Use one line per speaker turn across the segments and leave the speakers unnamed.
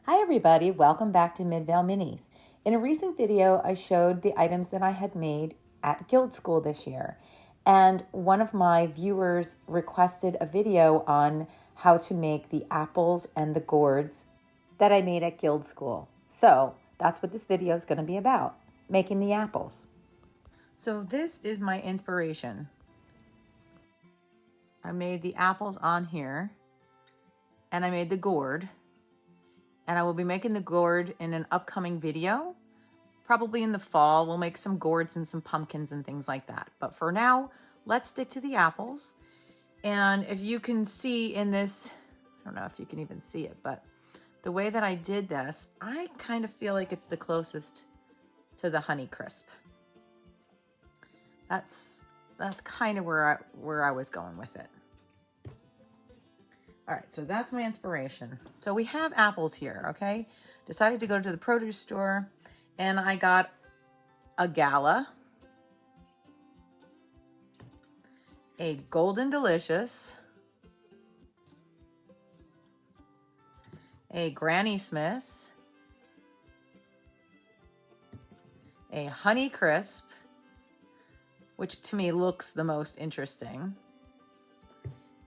Hi everybody, welcome back to Midvale Minis. In a recent video, I showed the items that I had made at Guild School this year. And one of my viewers requested a video on how to make the apples and the gourds that I made at Guild School. So that's what this video is going to be about, making the apples. So this is my inspiration. I made the apples on here and I made the gourd. And I will be making the gourd in an upcoming video. Probably in the fall, we'll make some gourds and some pumpkins and things like that. But for now, let's stick to the apples. And if you can see in this, I don't know if you can even see it, but the way that I did this, I kind of feel like it's the closest to the Honey Crisp. That's kind of where I was going with it. All right, so that's my inspiration. So we have apples here, okay? Decided to go to the produce store and I got a Gala, a Golden Delicious, a Granny Smith, a Honey Crisp, which to me looks the most interesting,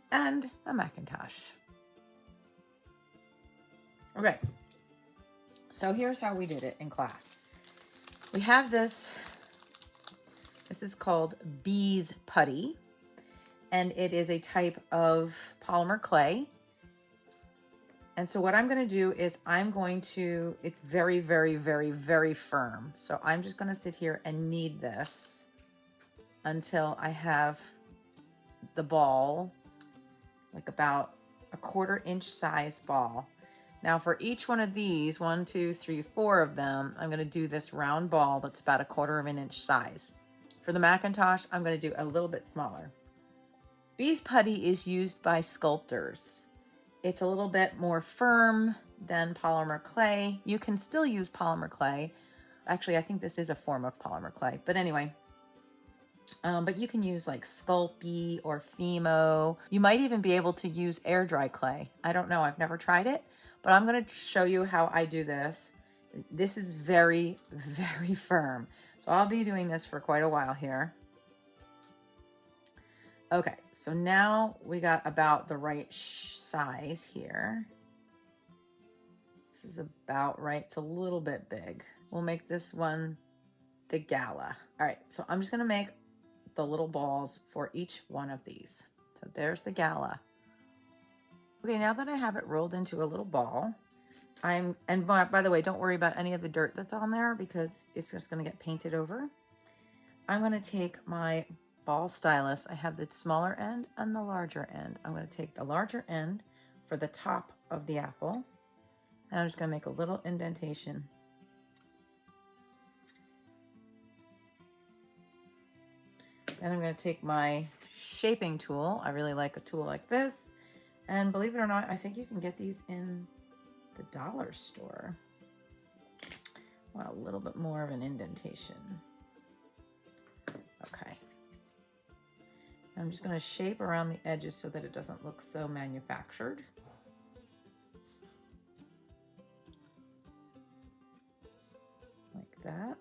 and a McIntosh. Okay, so here's how we did it in class. We have this is called Bees Putty, and it is a type of polymer clay. And so what I'm going to do is it's very, very, very, very firm. So I'm just going to sit here and knead this until I have the ball, like about a 1/4 inch size ball. Now for each one of these, 1, 2, 3, 4 of them, I'm going to do this round ball that's about a 1/4 inch size. For the McIntosh, I'm going to do a little bit smaller. Bees Putty is used by sculptors. It's a little bit more firm than polymer clay. You can still use polymer clay. Actually, I think this is a form of polymer clay, but anyway. But you can use like Sculpey or Fimo. You might even be able to use air dry clay. I don't know, I've never tried it, but I'm gonna show you how I do this. This is very, very firm. So I'll be doing this for quite a while here. Okay, so now we got about the right size here. This is about right. It's a little bit big. We'll make this one the Gala. All right, so I'm just gonna make the little balls for each one of these. So there's the Gala. Okay, now that I have it rolled into a little ball, and by the way, don't worry about any of the dirt that's on there because it's just gonna get painted over. I'm gonna take my ball stylus. I have the smaller end and the larger end. I'm gonna take the larger end for the top of the apple, and I'm just gonna make a little indentation. Then I'm going to take my shaping tool. I really like a tool like this. And believe it or not, I think you can get these in the dollar store. Well, a little bit more of an indentation. Okay. I'm just going to shape around the edges so that it doesn't look so manufactured. Like that.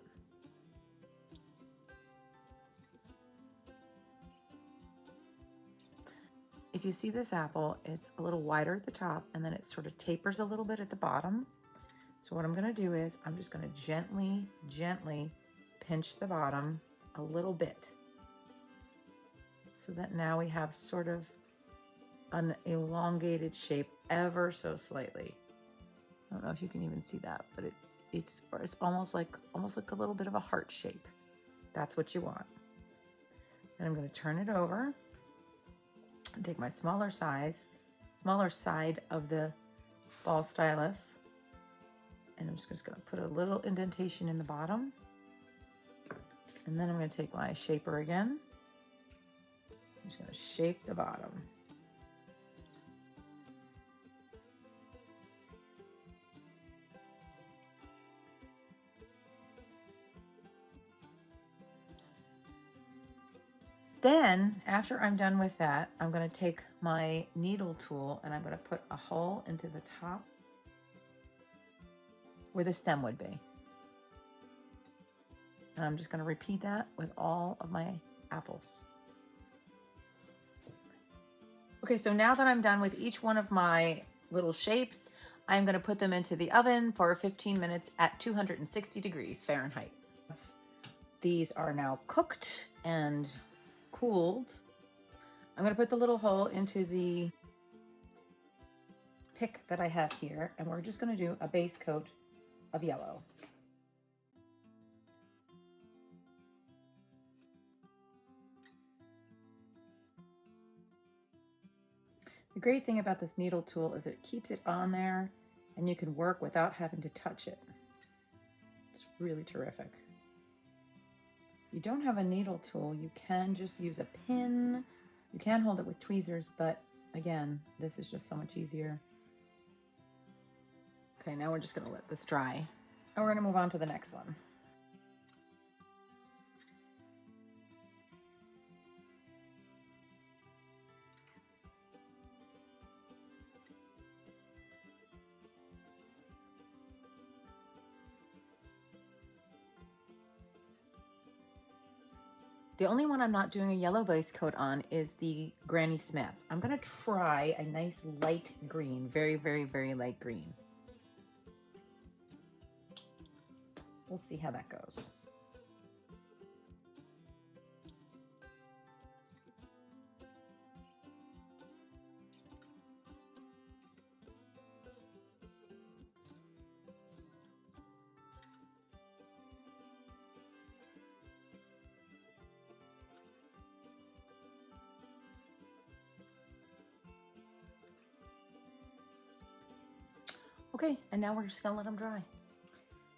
If you see this apple, it's a little wider at the top and then it sort of tapers a little bit at the bottom. So what I'm going to do is I'm just going to gently, gently pinch the bottom a little bit so that now we have sort of an elongated shape ever so slightly. I don't know if you can even see that, but it's almost like a little bit of a heart shape. That's what you want. And I'm going to turn it over and take my smaller side of the ball stylus, and I'm just going to put a little indentation in the bottom, and then I'm going to take my shaper again. I'm just going to shape the bottom. Then, after I'm done with that, I'm going to take my needle tool and I'm going to put a hole into the top where the stem would be. And I'm just going to repeat that with all of my apples. Okay, so now that I'm done with each one of my little shapes, I'm going to put them into the oven for 15 minutes at 260 degrees Fahrenheit. These are now cooked and cooled. I'm going to put the little hole into the pick that I have here, and we're just going to do a base coat of yellow. The great thing about this needle tool is it keeps it on there and you can work without having to touch it. It's really terrific. If you don't have a needle tool, you can just use a pin. You can hold it with tweezers, but again, this is just so much easier. Okay, now we're just gonna let this dry. And we're gonna move on to the next one. The only one I'm not doing a yellow base coat on is the Granny Smith. I'm gonna try a nice light green, very, very, very light green. We'll see how that goes. Okay, and now we're just gonna let them dry.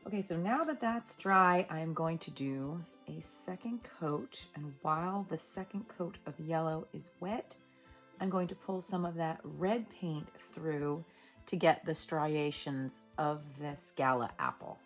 Okay, so now that that's dry, I'm going to do a second coat, and while the second coat of yellow is wet, I'm going to pull some of that red paint through to get the striations of this Gala apple.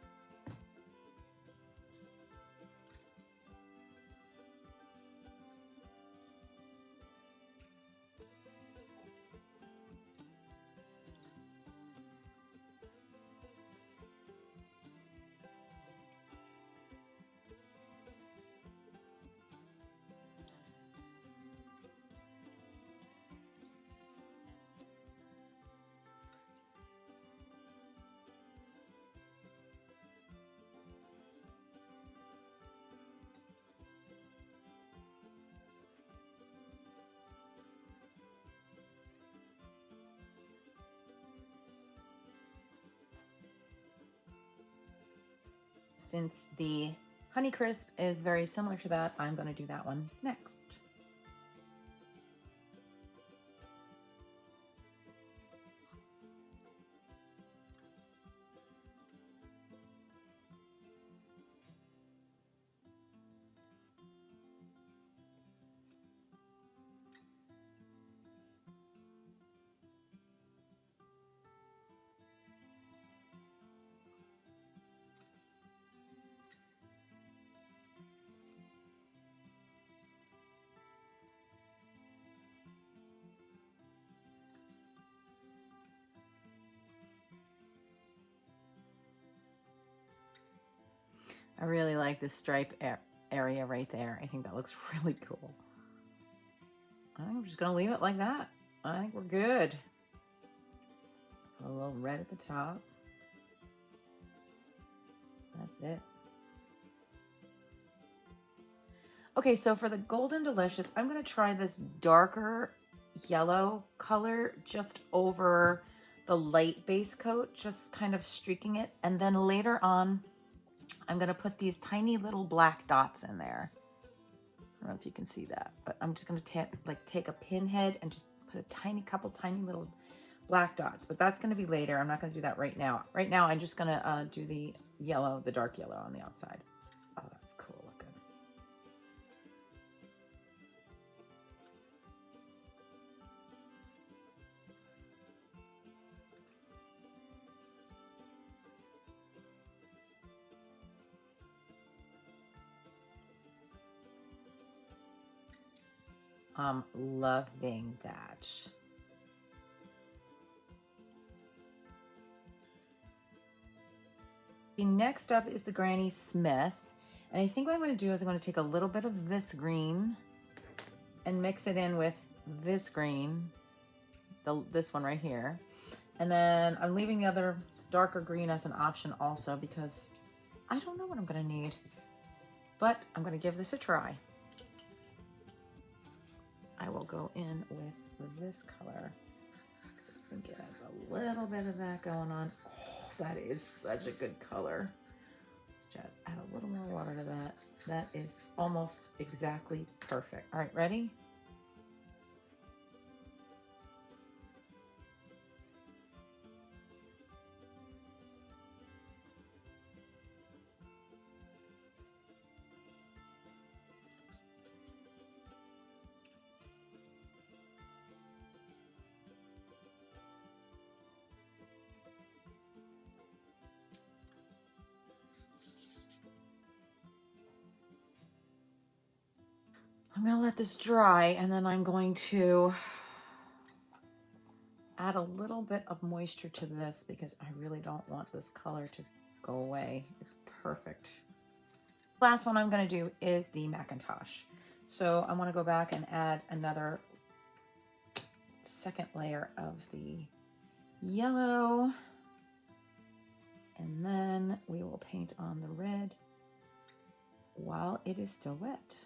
Since the Honeycrisp is very similar to that, I'm going to do that one next. I really like this stripe area right there. I think that looks really cool. I'm just gonna leave it like that. I think we're good. Put a little red at the top. That's it. Okay, so for the Golden Delicious, I'm gonna try this darker yellow color just over the light base coat, just kind of streaking it. And then later on, I'm gonna put these tiny little black dots in there. I don't know if you can see that, but I'm just gonna take a pinhead and just put a couple tiny little black dots, but that's gonna be later. I'm not gonna do that right now. Right now, I'm just gonna do the yellow, the dark yellow on the outside. Oh, that's cool looking. I'm loving that. Next up is the Granny Smith. And I think what I'm going to do is I'm going to take a little bit of this green and mix it in with this green, this one right here. And then I'm leaving the other darker green as an option also because I don't know what I'm going to need. But I'm going to give this a try. I will go in with this color. I think it has a little bit of that going on. Oh, that is such a good color. Let's just add a little more water to that. That is almost exactly perfect. All right, ready? I'm going to let this dry and then I'm going to add a little bit of moisture to this because I really don't want this color to go away. It's perfect. Last one I'm going to do is the Macintosh. So I want to go back and add another second layer of the yellow. And then we will paint on the red while it is still wet.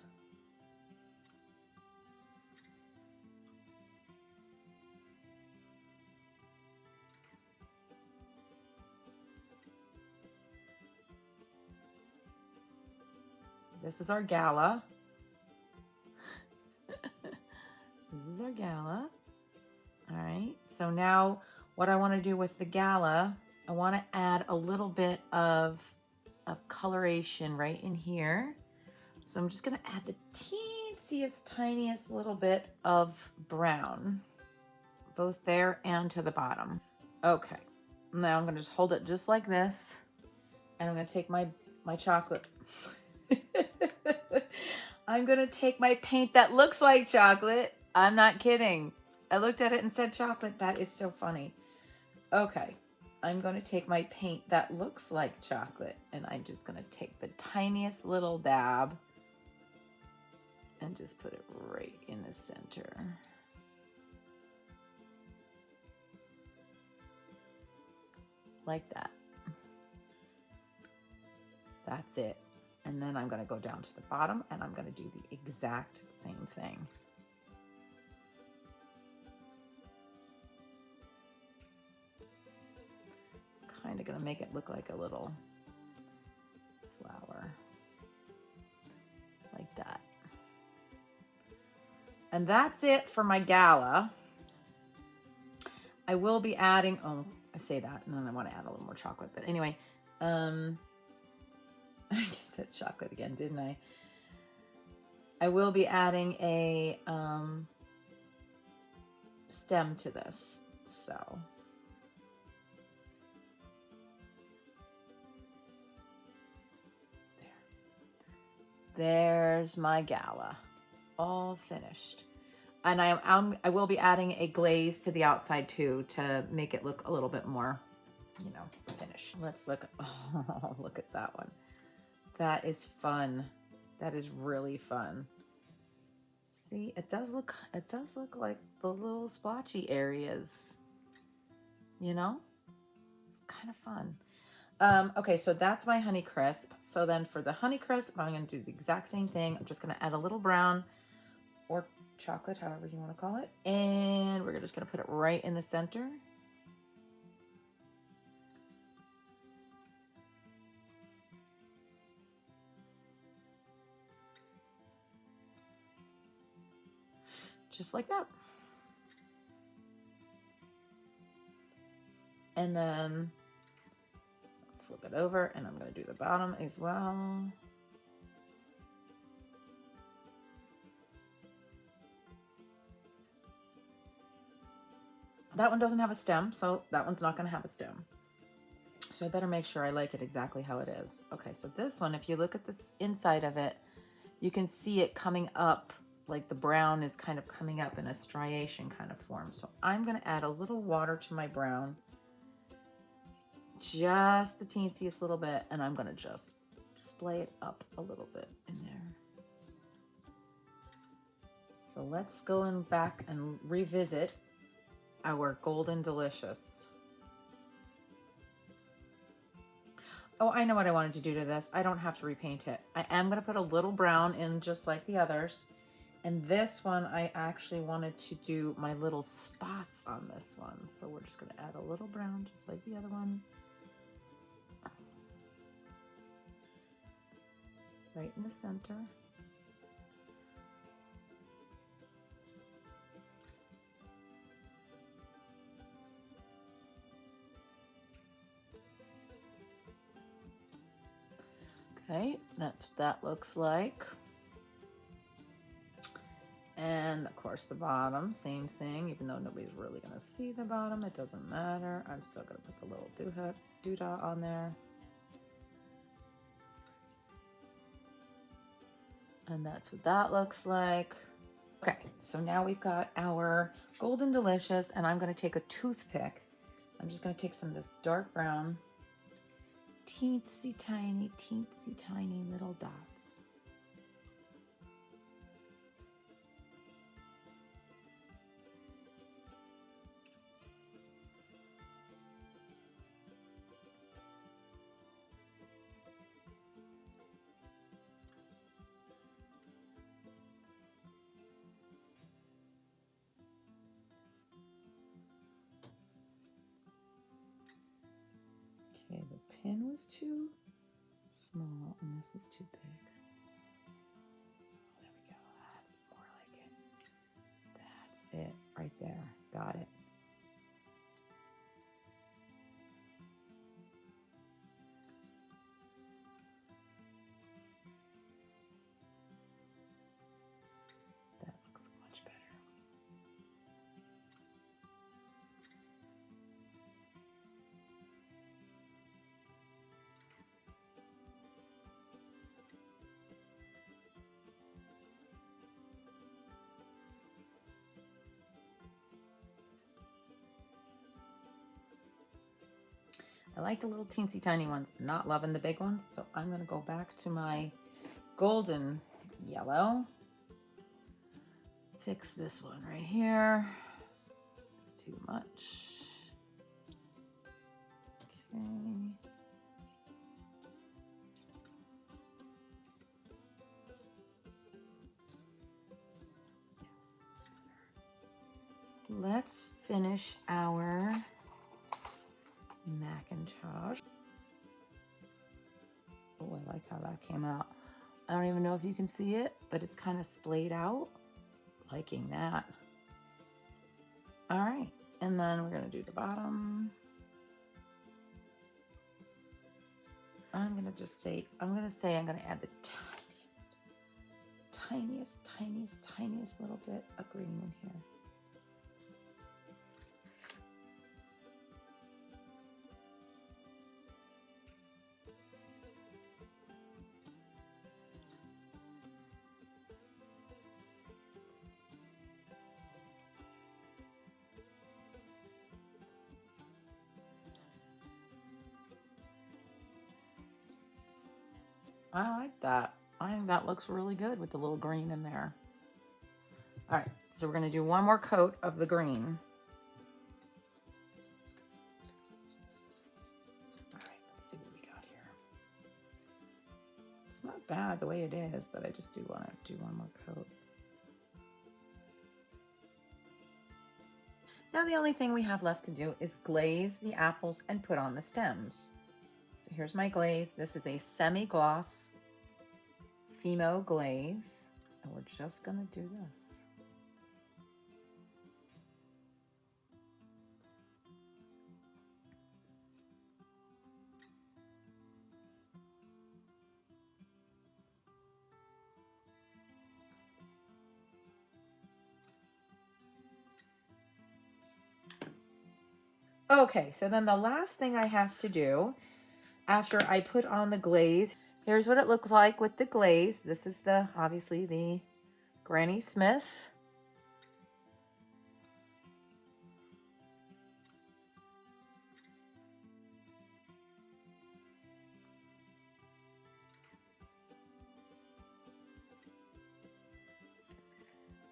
This is our gala. This is our gala. All right, so now what I want to do with the gala, I want to add a little bit of coloration right in here. So I'm just going to add the teensiest, tiniest little bit of brown, both there and to the bottom. Okay, now I'm going to just hold it just like this, and I'm going to take my chocolate. I'm going to take my paint that looks like chocolate. I'm not kidding. I looked at it and said chocolate. That is so funny. Okay, I'm going to take my paint that looks like chocolate, and I'm just going to take the tiniest little dab and just put it right in the center. Like that. That's it. And then I'm going to go down to the bottom and I'm going to do the exact same thing. Kind of going to make it look like a little flower. Like that. And that's it for my gala. I will be adding, oh, I say that, and then I want to add a little more chocolate. But anyway, I said chocolate again, didn't I? I will be adding a stem to this. So there's my gala, all finished. And I will be adding a glaze to the outside too to make it look a little bit more, you know, finished. Let's look. Oh, look at that one. That is fun. That is really fun. See, it does look like the little splotchy areas, you know? It's kind of fun. Okay, so that's my Honeycrisp. So then for the Honeycrisp, I'm going to do the exact same thing. I'm just going to add a little brown or chocolate, however you want to call it. And we're just going to put it right in the center. Just like that. And then flip it over and I'm going to do the bottom as well. That one doesn't have a stem, so that one's not going to have a stem. So I better make sure I like it exactly how it is. Okay, so this one, if you look at this inside of it, you can see it coming up, like the brown is kind of coming up in a striation kind of form. So I'm going to add a little water to my brown just the teensiest little bit, and I'm gonna just splay it up a little bit in there. So let's go in back and revisit our Golden Delicious. Oh, I know what I wanted to do to this. I don't have to repaint it. I am going to put a little brown in just like the others. And this one, I actually wanted to do my little spots on this one. So we're just going to add a little brown just like the other one. Right in the center. Okay, that's what that looks like. And of course the bottom, same thing, even though nobody's really gonna see the bottom, it doesn't matter. I'm still gonna put the little doodah on there. And that's what that looks like. Okay, so now we've got our Golden Delicious, and I'm gonna take a toothpick. I'm just gonna take some of this dark brown, teensy tiny little dots. Okay, the pin was too small and this is too big. There we go. That's more like it. That's it right there. Got it. That looks much better. I like the little teensy tiny ones, not loving the big ones. So I'm gonna go back to my golden yellow. Fix this one right here. It's too much. Okay. Yes, let's finish our Macintosh. Oh, I like how that came out. I don't even know if you can see it, but it's kind of splayed out. Liking that. All right, and then we're gonna do the bottom. I'm gonna add the tiniest little bit of green in here. I like that. I think that looks really good with the little green in there. All right, so we're gonna do one more coat of the green. All right, let's see what we got here. It's not bad the way it is, but I just do want to do one more coat. Now the only thing we have left to do is glaze the apples and put on the stems. So here's my glaze. This is a semi-gloss Fimo glaze, and we're just gonna do this. Okay, so then the last thing I have to do after I put on the glaze, here's what it looks like with the glaze. This is obviously the Granny Smith.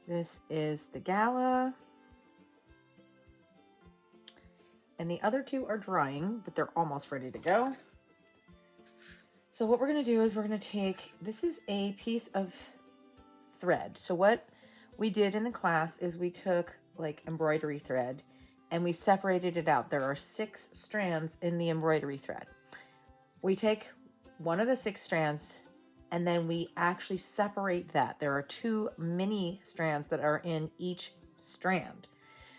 This is the Gala. And the other two are drying, but they're almost ready to go. So what we're going to do is we're going to take, this is a piece of thread. So what we did in the class is we took like embroidery thread and we separated it out. There are 6 strands in the embroidery thread. We take one of the 6 strands and then we actually separate that. There are 2 mini strands that are in each strand.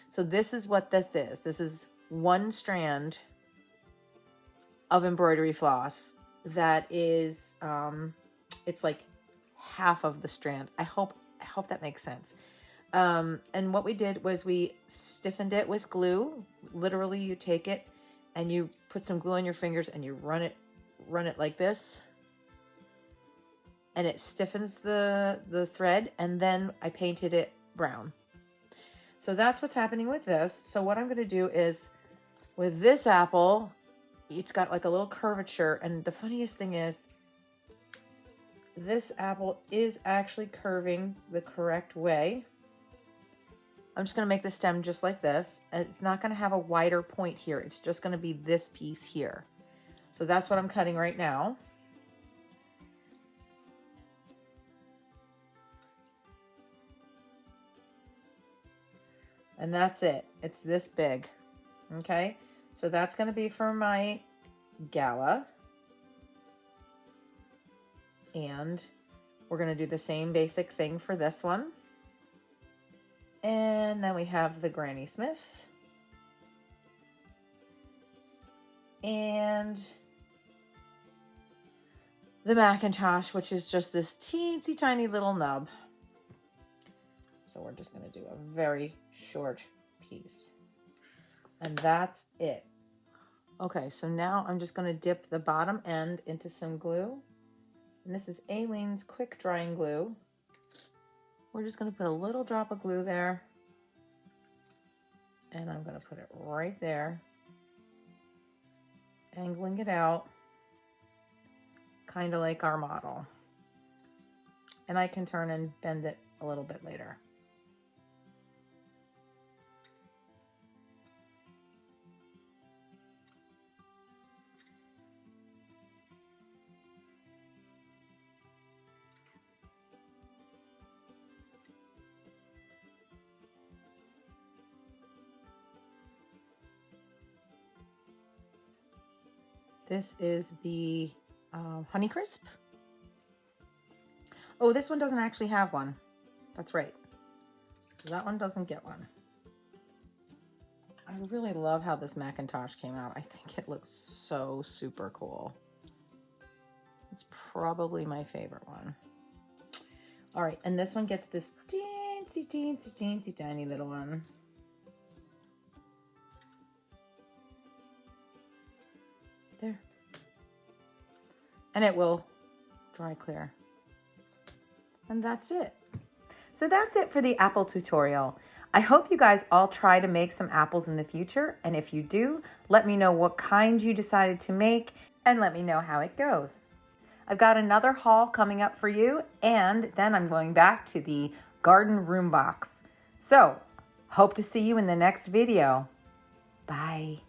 So this is what this is. This is 1 strand of embroidery floss that is, it's like half of the strand. I hope that makes sense. And what we did was we stiffened it with glue. Literally, you take it and you put some glue on your fingers and you run it like this. And it stiffens the thread, and then I painted it brown. So that's what's happening with this. So what I'm going to do is, with this apple, it's got like a little curvature, and the funniest thing is, this apple is actually curving the correct way. I'm just going to make the stem just like this. It's not going to have a wider point here. It's just going to be this piece here. So that's what I'm cutting right now. And that's it. It's this big. Okay, so that's going to be for my Gala. And we're going to do the same basic thing for this one. And then we have the Granny Smith. And the Macintosh, which is just this teensy tiny little nub. So we're just going to do a very short piece. And that's it. Okay, so now I'm just going to dip the bottom end into some glue. And this is Aleene's quick drying glue. We're just going to put a little drop of glue there. And I'm going to put it right there. Angling it out. Kind of like our model. And I can turn and bend it a little bit later. This is the Honeycrisp. Oh, this one doesn't actually have one. That's right. So that one doesn't get one. I really love how this Macintosh came out. I think it looks so super cool. It's probably my favorite one. All right, and this one gets this teensy, teensy, teensy, tiny little one. There. And it will dry clear. And that's it. So that's it for the apple tutorial. I hope you guys all try to make some apples in the future. And if you do, let me know what kind you decided to make and let me know how it goes. I've got another haul coming up for you, and then I'm going back to the garden room box. So, hope to see you in the next video. Bye.